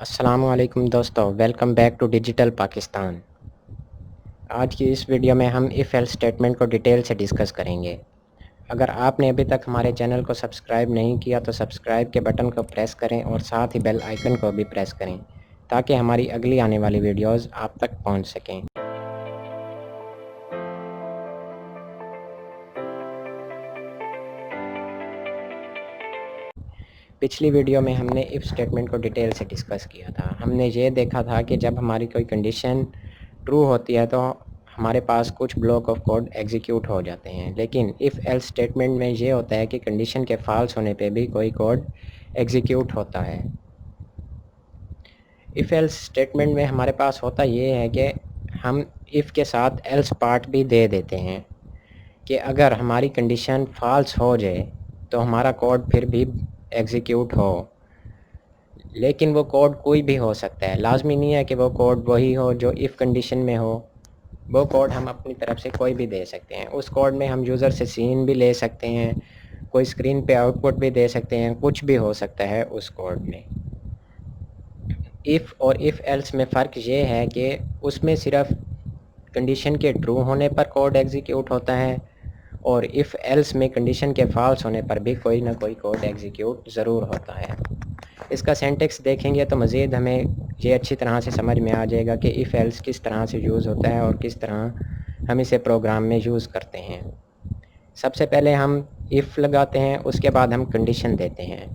अस्सलामुअलैकुम दोस्तों, welcome back to digital Pakistan. आज की इस वीडियो में हम इफ़ एल्स स्टेटमेंट को डिटेल से डिस्कस करेंगे। अगर आपने अभी तक हमारे चैनल को सब्सक्राइब नहीं किया तो सब्सक्राइब के बटन को प्रेस करें और साथ ही बेल आइकन को भी प्रेस करें ताकि हमारी अगली आने वाली वीडियोज़ आप तक पहुँच सकें। पिछली वीडियो में हमने इफ़ स्टेटमेंट को डिटेल से डिस्कस किया था। हमने ये देखा था कि जब हमारी कोई कंडीशन ट्रू होती है तो हमारे पास कुछ ब्लॉक ऑफ कोड एग्जीक्यूट हो जाते हैं, लेकिन इफ़ एल्स स्टेटमेंट में ये होता है कि कंडीशन के फॉल्स होने पे भी कोई कोड एग्जीक्यूट होता है। इफ़ एल्स स्टेटमेंट में हमारे पास होता ये है कि हम इफ़ के साथ एल्स पार्ट भी दे देते हैं कि अगर हमारी कंडीशन फॉल्स हो जाए तो हमारा कोड फिर भी एग्जीक्यूट हो, लेकिन वो कोड कोई भी हो सकता है। लाजमी नहीं है कि वो कोड वही हो जो इफ़ कंडीशन में हो। वो कोड हम अपनी तरफ से कोई भी दे सकते हैं। उस कोड में हम यूज़र से सीन भी ले सकते हैं, कोई स्क्रीन पे आउटपुट भी दे सकते हैं, कुछ भी हो सकता है उस कोड में। इफ़ और इफ़ एल्स में फ़र्क ये है कि उसमें सिर्फ कंडीशन के ट्रू होने पर कोड एग्जीक्यूट होता है और इफ़ एल्स में कंडीशन के फॉल्स होने पर भी कोई ना कोई कोड एग्जीक्यूट ज़रूर होता है। इसका सिंटैक्स देखेंगे तो मज़ीद हमें ये अच्छी तरह से समझ में आ जाएगा कि इफ़ एल्स किस तरह से यूज़ होता है और किस तरह हम इसे प्रोग्राम में यूज़ करते हैं। सबसे पहले हम इफ़ लगाते हैं, उसके बाद हम कंडीशन देते हैं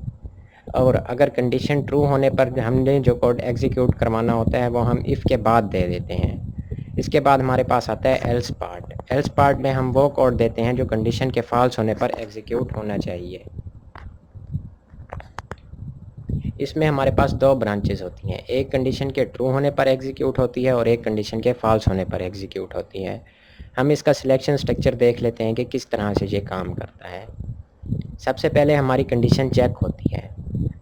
और अगर कंडीशन ट्रू होने पर हमने जो कोड एग्जीक्यूट करवाना होता है वो हम इफ़ के बाद दे देते हैं। इसके बाद हमारे पास आता है एल्स पार्ट। एल्स पार्ट में हम वो कोड देते हैं जो कंडीशन के फॉल्स होने पर एग्जीक्यूट होना चाहिए। इसमें हमारे पास दो ब्रांचेस होती हैं, एक कंडीशन के ट्रू होने पर एग्जीक्यूट होती है और एक कंडीशन के फॉल्स होने पर एग्जीक्यूट होती है। हम इसका सिलेक्शन स्ट्रक्चर देख लेते हैं कि किस तरह से ये काम करता है। सबसे पहले हमारी कंडीशन चेक होती है।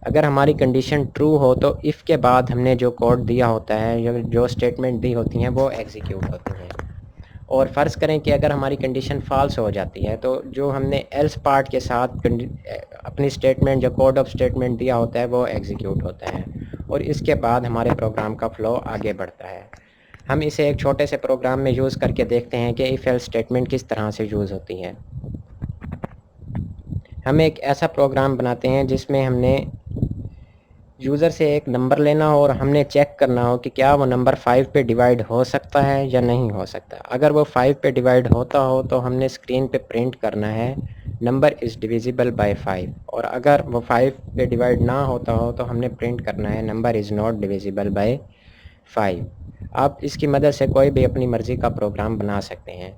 अगर हमारी कंडीशन ट्रू हो तो इफ़ के बाद हमने जो कोड दिया होता है, जो स्टेटमेंट दी होती हैं, वो एग्जीक्यूट होती हैं। और फ़र्ज़ करें कि अगर हमारी कंडीशन फ़ाल्स हो जाती है तो जो हमने एल्स पार्ट के साथ अपनी स्टेटमेंट, जो कोड ऑफ स्टेटमेंट दिया होता है, वो एग्जीक्यूट होता है और इसके बाद हमारे प्रोग्राम का फ़्लो आगे बढ़ता है। हम इसे एक छोटे से प्रोग्राम में यूज़ करके देखते हैं कि इफ़ एल्स स्टेटमेंट किस तरह से यूज़ होती है। हम एक ऐसा प्रोग्राम बनाते हैं जिसमें हमने यूज़र से एक नंबर लेना हो और हमने चेक करना हो कि क्या वो नंबर 5 पे डिवाइड हो सकता है या नहीं हो सकता। अगर वो 5 पे डिवाइड होता हो तो हमने स्क्रीन पे प्रिंट करना है नंबर इज़ डिविजिबल बाय 5, और अगर वो 5 पे डिवाइड ना होता हो तो हमने प्रिंट करना है number is not divisible by 5। आप इसकी मदद से कोई भी अपनी मर्ज़ी का प्रोग्राम बना सकते हैं।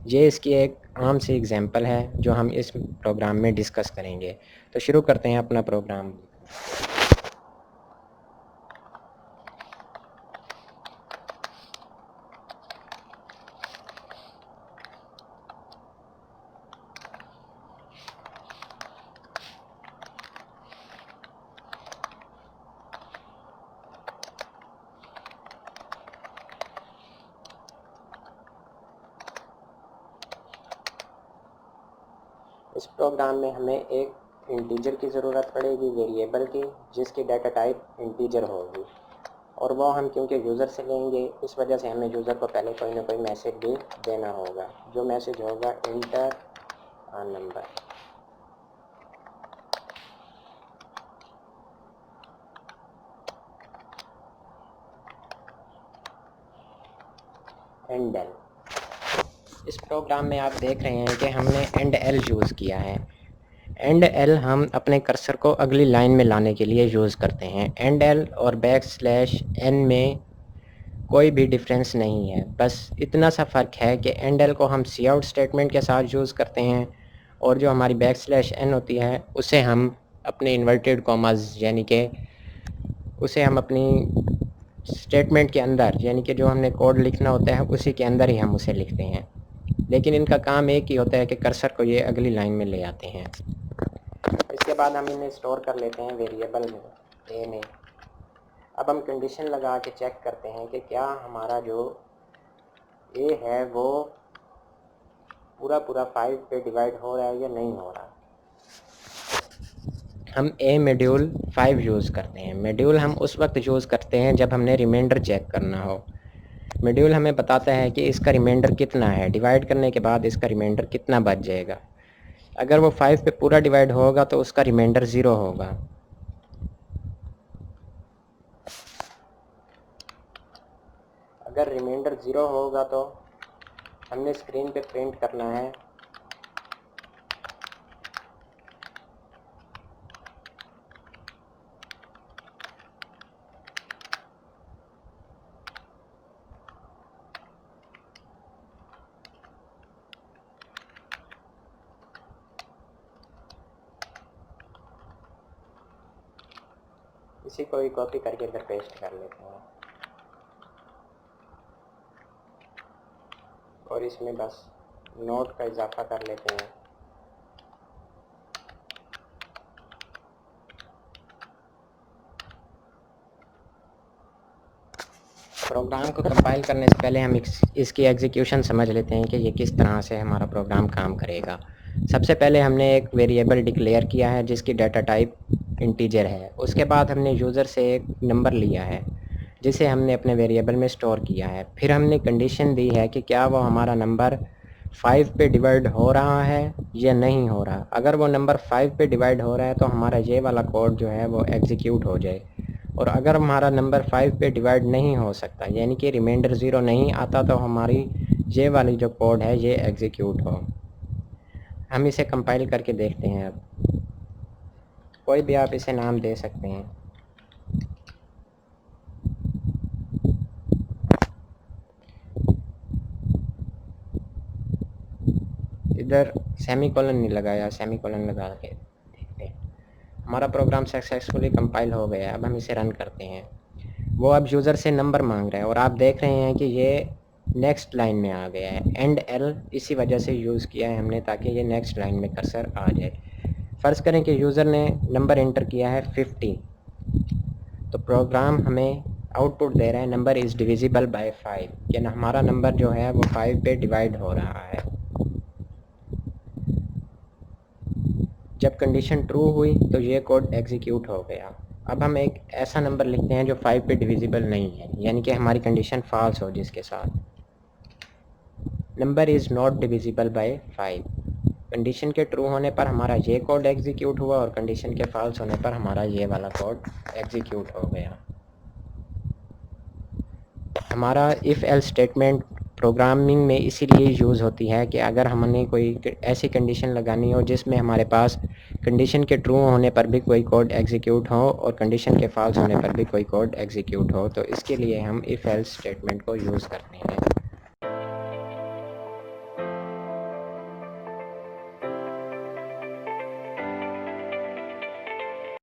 ये इसकी एक आम सी एग्ज़ाम्पल है जो हम इस प्रोग्राम में डिस्कस करेंगे। तो शुरू करते हैं अपना प्रोग्राम। इस प्रोग्राम में हमें एक इंटीजर की ज़रूरत पड़ेगी, वेरिएबल की, जिसकी डाटा टाइप इंटीजर होगी, और वो हम क्योंकि यूज़र से लेंगे इस वजह से हमें यूज़र को पहले कोई ना कोई मैसेज भी देना होगा। जो मैसेज होगा inter a number. And L. इस प्रोग्राम में आप देख रहे हैं कि हमने एंड एल यूज़ किया है। एंड एल हम अपने कर्सर को अगली लाइन में लाने के लिए यूज़ करते हैं। एंड एल और बैक स्लैश एन में कोई भी डिफरेंस नहीं है, बस इतना सा फ़र्क है कि एंड एल को हम सी आउट स्टेटमेंट के साथ यूज़ करते हैं और जो हमारी बैक स्लैश एन होती है उसे हम अपने इन्वर्टेड कॉमास यानी कि उसे हम अपनी स्टेटमेंट के अंदर, यानी कि जो हमने कोड लिखना होता है उसी के अंदर ही हम उसे लिखते हैं, लेकिन इनका काम एक ही होता है कि कर्सर को ये अगली लाइन में ले आते हैं। इसके बाद हम इन्हें स्टोर कर लेते हैं वेरिएबल में, ए में। अब हम कंडीशन लगा के चेक करते हैं कि क्या हमारा जो ए है वो पूरा 5 पे डिवाइड हो रहा है या नहीं हो रहा। हम ए मॉड्यूल 5 यूज़ करते हैं। मॉड्यूल हम उस वक्त यूज़ करते हैं जब हमने रिमाइंडर चेक करना हो। मॉड्यूल हमें बताता है कि इसका रिमाइंडर कितना है, डिवाइड करने के बाद इसका रिमाइंडर कितना बच जाएगा। अगर वो 5 पे पूरा डिवाइड होगा तो उसका रिमाइंडर 0 होगा। अगर रिमाइंडर 0 होगा तो हमने स्क्रीन पे प्रिंट करना है इसी को ही कॉपी करके इधर पेस्ट कर लेते हैं और इसमें बस नोट का इजाफा कर लेते हैं। प्रोग्राम को कंपाइल करने से पहले हम इसकी एग्जीक्यूशन समझ लेते हैं कि ये किस तरह से हमारा प्रोग्राम काम करेगा। सबसे पहले हमने एक वेरिएबल डिक्लेयर किया है जिसकी डाटा टाइप इंटीजर है। उसके बाद हमने यूज़र से एक नंबर लिया है जिसे हमने अपने वेरिएबल में स्टोर किया है। फिर हमने कंडीशन दी है कि क्या वो हमारा नंबर 5 पे डिवाइड हो रहा है या नहीं हो रहा। अगर वो नंबर 5 पे डिवाइड हो रहा है तो हमारा ये वाला कोड जो है वो एग्जीक्यूट हो जाए, और अगर हमारा नंबर 5 पे डिवाइड नहीं हो सकता यानी कि रिमाइंडर 0 नहीं आता तो हमारी ये वाली जो कोड है ये एग्जीक्यूट हो। हम इसे कंपाइल करके देखते हैं। अब कोई भी आप इसे नाम दे सकते हैं। इधर सेमीकोलन नहीं लगाया, सेमीकोलन लगा के देखते हैं। हमारा प्रोग्राम सक्सेसफुली कंपाइल हो गया है। अब हम इसे रन करते हैं। वो अब यूज़र से नंबर मांग रहे हैं और आप देख रहे हैं कि ये नेक्स्ट लाइन में आ गया है। एंड एल इसी वजह से यूज़ किया है हमने ताकि ये नेक्स्ट लाइन में कर्सर आ जाए। फ़र्ज़ करें कि यूज़र ने नंबर एंटर किया है 50, तो प्रोग्राम हमें आउटपुट दे रहा है नंबर इज़ डिविजिबल बाय 5, कि हमारा नंबर जो है वो 5 पे डिवाइड हो रहा है। जब कंडीशन ट्रू हुई तो ये कोड एग्जीक्यूट हो गया। अब हम एक ऐसा नंबर लिखते हैं जो 5 पे डिविजिबल नहीं है, यानी कि हमारी कंडीशन फॉल्स हो, जिसके साथ number is not divisible by 5। Condition के ट्रू होने पर हमारा ये कोड एग्जीक्यूट हुआ और कंडीशन के फॉल्स होने पर हमारा ये वाला कोड एग्जीक्यूट हो गया। हमारा इफ़ एल्स स्टेटमेंट प्रोग्रामिंग में इसीलिए यूज़ होती है कि अगर हमने कोई ऐसी कंडीशन लगानी हो जिसमें हमारे पास कंडीशन के ट्रू होने पर भी कोई कोड एग्जीक्यूट हो और कंडीशन के फॉल्स होने पर भी कोई कोड एग्जीक्यूट हो, तो इसके लिए हम इफ़ एल्स स्टेटमेंट को यूज़ करते हैं।